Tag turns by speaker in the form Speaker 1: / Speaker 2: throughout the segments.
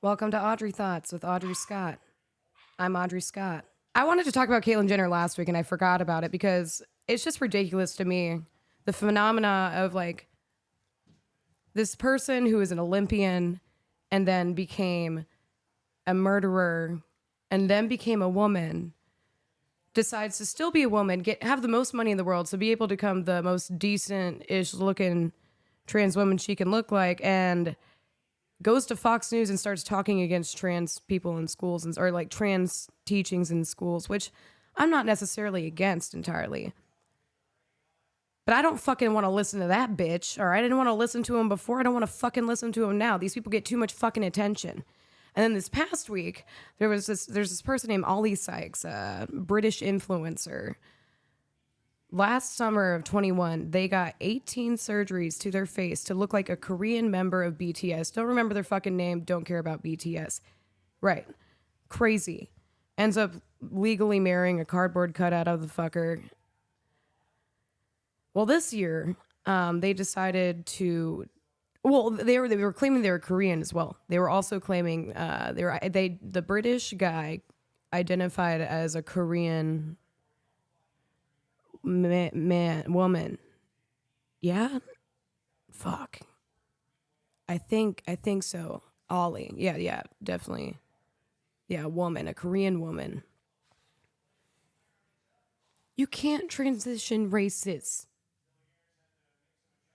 Speaker 1: Welcome to Audrey Thoughts with Audrey Scott. I'm Audrey Scott. I wanted to talk about Caitlyn Jenner last week and I forgot about it because it's just ridiculous to me. The phenomena of like this person who is an Olympian and then became a murderer and then became a woman decides to still be a woman, have the most money in the world, so be able to become the most decent-ish looking trans woman she can look like, and goes to Fox News and starts talking against trans people in schools or like trans teachings in schools, which I'm not necessarily against entirely. But I don't fucking want to listen to that bitch, all right? I didn't want to listen to him before. I don't want to fucking listen to him now. These people get too much fucking attention. And then this past week, there's this person named Ollie Sykes, a British influencer. Last summer of 21, they got 18 surgeries to their face to look like a Korean member of BTS. Don't remember their fucking name. Don't care about BTS. Right. Crazy. Ends up legally marrying a cardboard cutout of the fucker. Well, this year, they decided to... Well, they were claiming they were Korean as well. They were also claiming the British guy identified as a Korean woman. Yeah, fuck. I think so. Ollie, yeah, definitely. Yeah, a Korean woman. You can't transition races.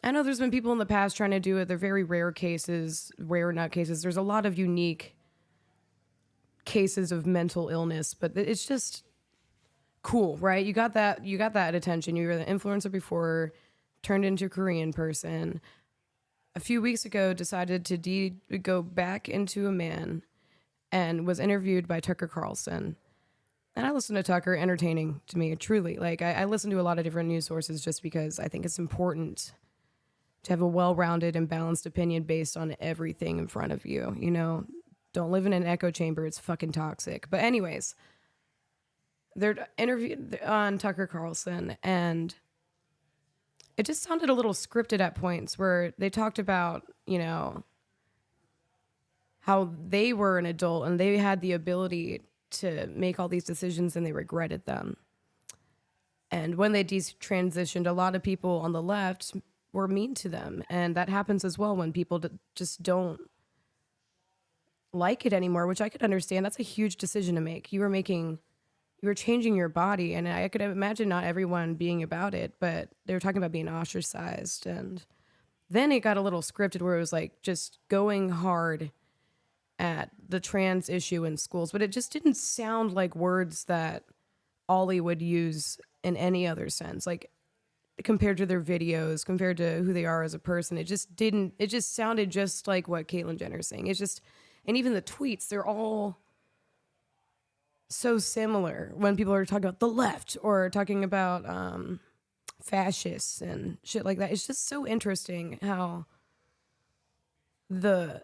Speaker 1: I know there's been people in the past trying to do it. They're very rare cases, rare nut cases. There's a lot of unique cases of mental illness, but it's just cool, right? You got that attention. You were the influencer before, turned into a Korean person. A few weeks ago, decided to go back into a man and was interviewed by Tucker Carlson. And I listen to Tucker, entertaining to me, truly. Like, I listen to a lot of different news sources just because I think it's important to have a well-rounded and balanced opinion based on everything in front of you. You know, don't live in an echo chamber. It's fucking toxic. But anyways, they're interviewed on Tucker Carlson, and it just sounded a little scripted at points where they talked about, you know, how they were an adult and they had the ability to make all these decisions and they regretted them. And when they transitioned, a lot of people on the left were mean to them. And that happens as well when people just don't like it anymore, which I could understand. That's a huge decision to make. You were changing your body, and I could imagine not everyone being about it, but they were talking about being ostracized. And then it got a little scripted where it was like just going hard at the trans issue in schools, but it just didn't sound like words that Ollie would use in any other sense. Like, compared to their videos, compared to who they are as a person, it just sounded just like what Caitlyn Jenner's saying. And even the tweets, they're all so similar when people are talking about the left or talking about fascists and shit like that. It's just so interesting how the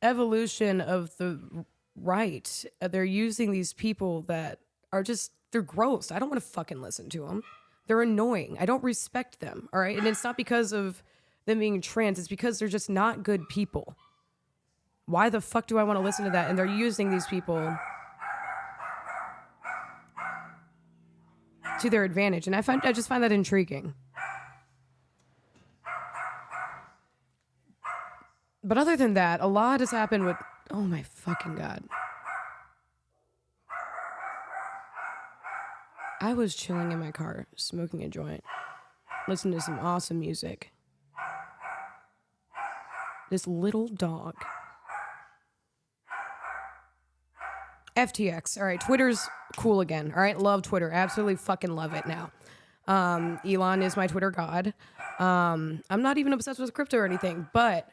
Speaker 1: evolution of the right, they're using these people that are they're gross. I don't want to fucking listen to them. They're annoying. I don't respect them, all right? And it's not because of them being trans. It's because they're just not good people. Why the fuck do I want to listen to that? And they're using these people to their advantage. And I just find that intriguing. But other than that, a lot has happened with... Oh my fucking God. I was chilling in my car, smoking a joint, listening to some awesome music. This little dog. FTX. All right, Twitter's cool again. All right, love Twitter. Absolutely fucking love it now. Elon is my Twitter god. I'm not even obsessed with crypto or anything, but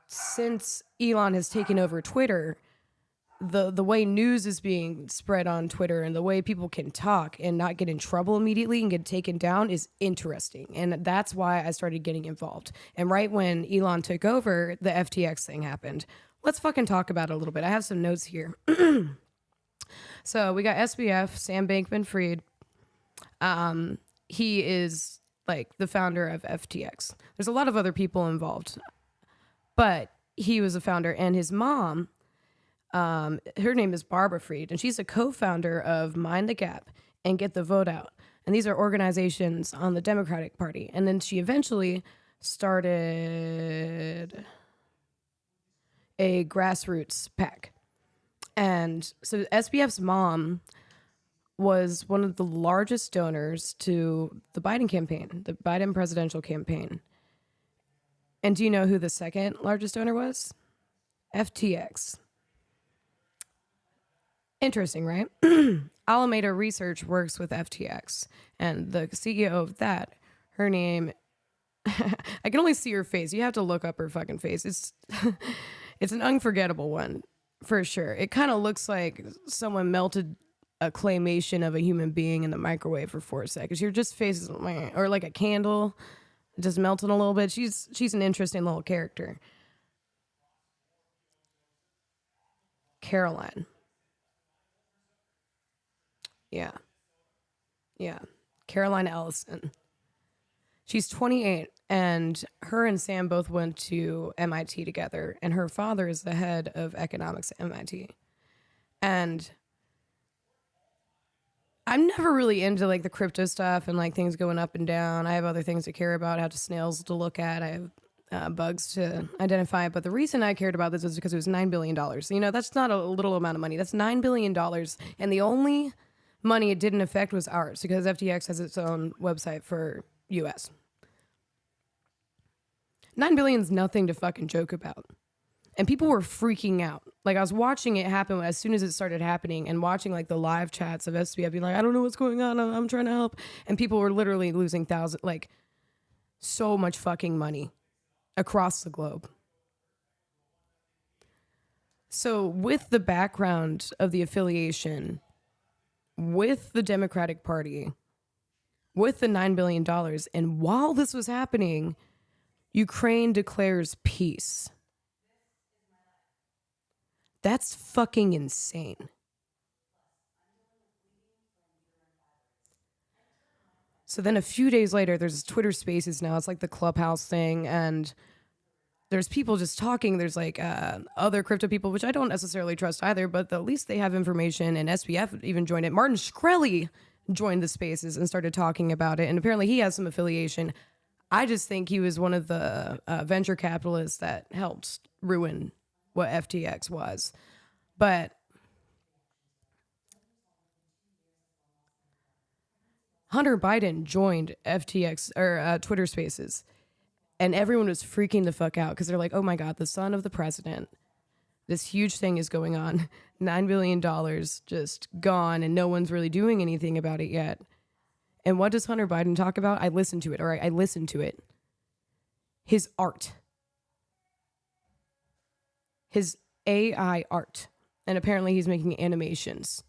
Speaker 1: since Elon has taken over Twitter, the way news is being spread on Twitter and the way people can talk and not get in trouble immediately and get taken down is interesting. And that's why I started getting involved. And right when Elon took over, the FTX thing happened. Let's fucking talk about it a little bit. I have some notes here. So we got SBF, Sam Bankman-Fried. He is like the founder of FTX. There's a lot of other people involved. But he was a founder, and his mom, her name is Barbara Fried, and she's a co-founder of Mind the Gap and Get the Vote Out. And these are organizations on the Democratic Party. And then she eventually started a grassroots PAC. And so SBF's mom was one of the largest donors to the Biden campaign, the Biden presidential campaign. And do you know who the second largest donor was? FTX. Interesting, right? Alameda Research works with FTX, and the CEO of that, her name, I can only see her face. You have to look up her fucking face. It's it's an unforgettable one, for sure. It kind of looks like someone melted a claymation of a human being in the microwave for 4 seconds. Your just face is, or like a candle, just melting a little bit. She's an interesting little character. Caroline. Yeah. Caroline Ellison. She's 28, and her and Sam both went to MIT together, and her father is the head of economics at MIT. And I'm never really into like the crypto stuff and like things going up and down. I have other things to care about. I have snails to look at. I have bugs to identify. But the reason I cared about this is because it was $9 billion. You know, that's not a little amount of money. That's $9 billion. And the only money it didn't affect was ours, because FTX has its own website for US. $9 billion is nothing to fucking joke about. And people were freaking out. Like, I was watching it happen as soon as it started happening, and watching like the live chats of SBF being like, I don't know what's going on. I'm trying to help. And people were literally losing so much fucking money across the globe. So with the background of the affiliation with the Democratic Party, with the $9 billion, and while this was happening, Ukraine declares peace. That's fucking insane. So then a few days later, there's Twitter Spaces now. It's like the Clubhouse thing, and there's people just talking. There's like other crypto people, which I don't necessarily trust either, but at least they have information, and SBF even joined it. Martin Shkreli joined the Spaces and started talking about it, and apparently he has some affiliation. I just think he was one of the venture capitalists that helped ruin what FTX was. But Hunter Biden joined FTX or Twitter Spaces, and everyone was freaking the fuck out because they're like, oh my God, the son of the president, this huge thing is going on. $9 billion just gone, and no one's really doing anything about it yet. And what does Hunter Biden talk about? I listened to it, all right? I listened to it. His art. His AI art. And apparently he's making animations.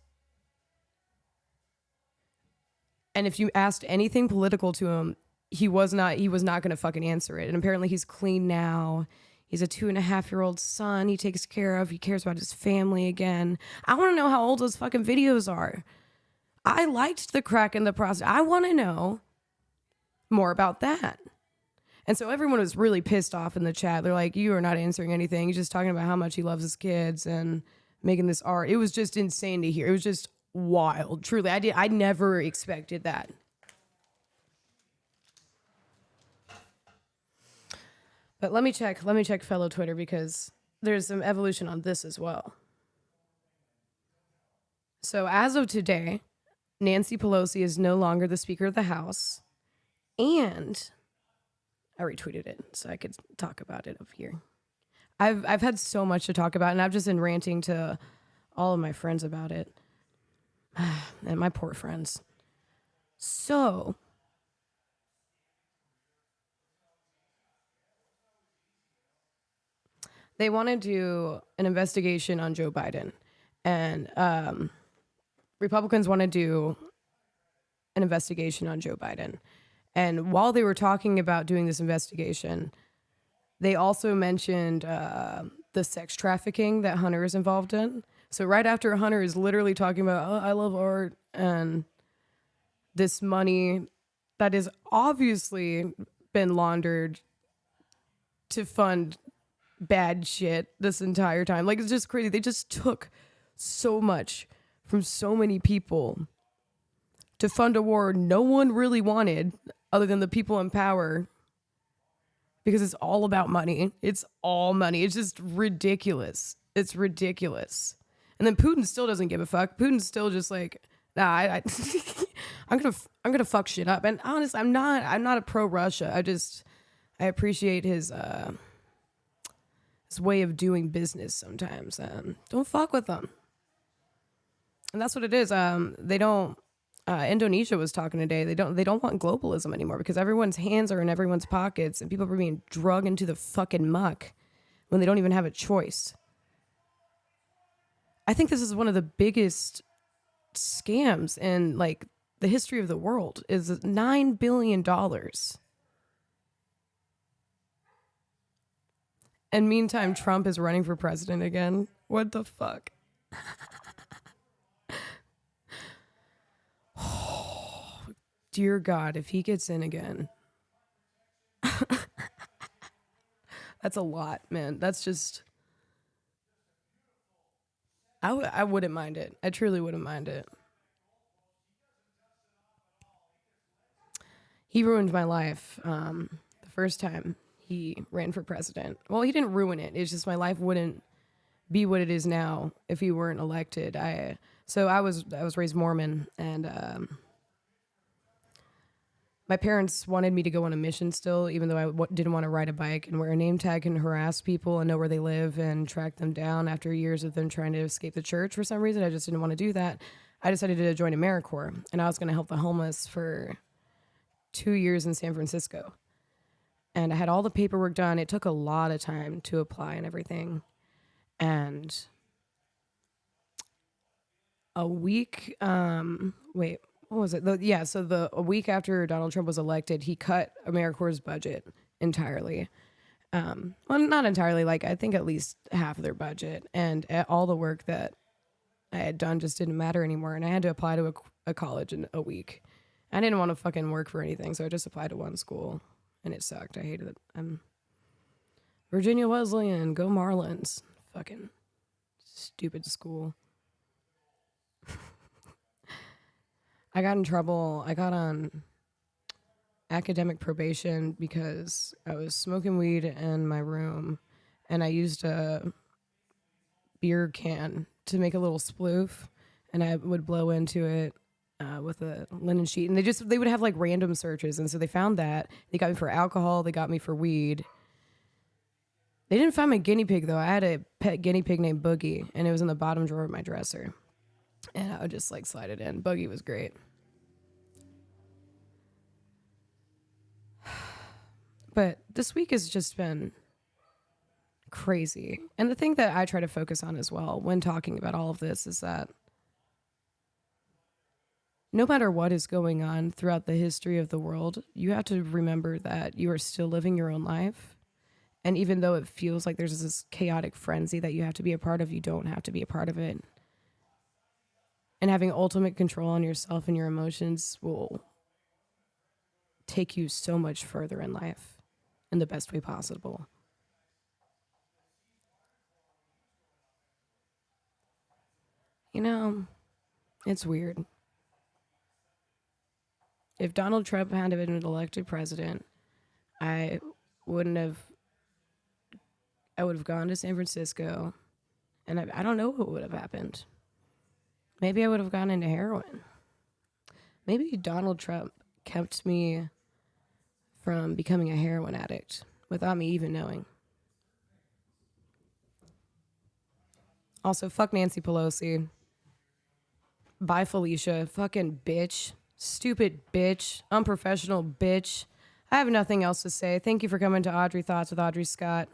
Speaker 1: And if you asked anything political to him, he was not going to fucking answer it. And apparently he's clean now. He's a 2.5-year-old son he takes care of. He cares about his family again. I want to know how old those fucking videos are. I liked the crack in the process. I want to know more about that. And so everyone was really pissed off in the chat. They're like, you are not answering anything. He's just talking about how much he loves his kids and making this art. It was just insane to hear. It was just wild. Truly, I never expected that. But let me check fellow Twitter, because there's some evolution on this as well. So as of today, Nancy Pelosi is no longer the Speaker of the House, and I retweeted it so I could talk about it up here. I've had so much to talk about, and I've just been ranting to all of my friends about it. And my poor friends. So they want to do an investigation on Joe Biden, and Republicans want to do an investigation on Joe Biden. And while they were talking about doing this investigation, they also mentioned the sex trafficking that Hunter is involved in. So right after Hunter is literally talking about, oh, I love art, and this money that has obviously been laundered to fund bad shit this entire time. Like, it's just crazy. They just took so much from so many people to fund a war no one really wanted other than the people in power, because it's all about money. It's all money. It's just ridiculous. It's ridiculous. And then Putin still doesn't give a fuck. Putin's still just like, nah, I'm gonna fuck shit up. And honestly, I'm not a pro Russia. I appreciate his way of doing business sometimes. Don't fuck with them. And that's what it is. They don't. Indonesia was talking today. They don't want globalism anymore because everyone's hands are in everyone's pockets and people are being drugged into the fucking muck when they don't even have a choice. I think this is one of the biggest scams in like the history of the world. Is $9 billion. And meantime, Trump is running for president again. What the fuck? Dear God, if he gets in again. That's a lot, man. That's just... I wouldn't mind it. I truly wouldn't mind it. He ruined my life the first time he ran for president. Well, he didn't ruin it. It's just my life wouldn't be what it is now if he weren't elected. I was raised Mormon, and my parents wanted me to go on a mission still, even though I didn't want to ride a bike and wear a name tag and harass people and know where they live and track them down after years of them trying to escape the church for some reason. I just didn't want to do that. I decided to join AmeriCorps, and I was going to help the homeless for 2 years in San Francisco. And I had all the paperwork done. It took a lot of time to apply and everything. And a week, what was it? So a week after Donald Trump was elected, he cut AmeriCorps' budget entirely. Well, not entirely, like I think at least half of their budget. And all the work that I had done just didn't matter anymore. And I had to apply to a college in a week. I didn't want to fucking work for anything, so I just applied to one school. And it sucked. I hated it. I'm Virginia Wesleyan, go Marlins. Fucking stupid school. I got in trouble. I got on academic probation because I was smoking weed in my room and I used a beer can to make a little sploof, and I would blow into it with a linen sheet. And they would have like random searches. And so they found that. They got me for alcohol. They got me for weed. They didn't find my guinea pig though. I had a pet guinea pig named Boogie, and it was in the bottom drawer of my dresser. And I would just like slide it in. Boogie was great. But this week has just been crazy. And the thing that I try to focus on as well when talking about all of this is that no matter what is going on throughout the history of the world, you have to remember that you are still living your own life. And even though it feels like there's this chaotic frenzy that you have to be a part of, you don't have to be a part of it. And having ultimate control on yourself and your emotions will take you so much further in life in the best way possible. You know, it's weird. If Donald Trump had been elected president, I would have gone to San Francisco, and I don't know what would have happened. Maybe I would have gone into heroin. Maybe Donald Trump kept me from becoming a heroin addict without me even knowing. Also, fuck Nancy Pelosi. Bye, Felicia. Fucking bitch. Stupid bitch. Unprofessional bitch. I have nothing else to say. Thank you for coming to Audrey Thoughts with Audrey Scott.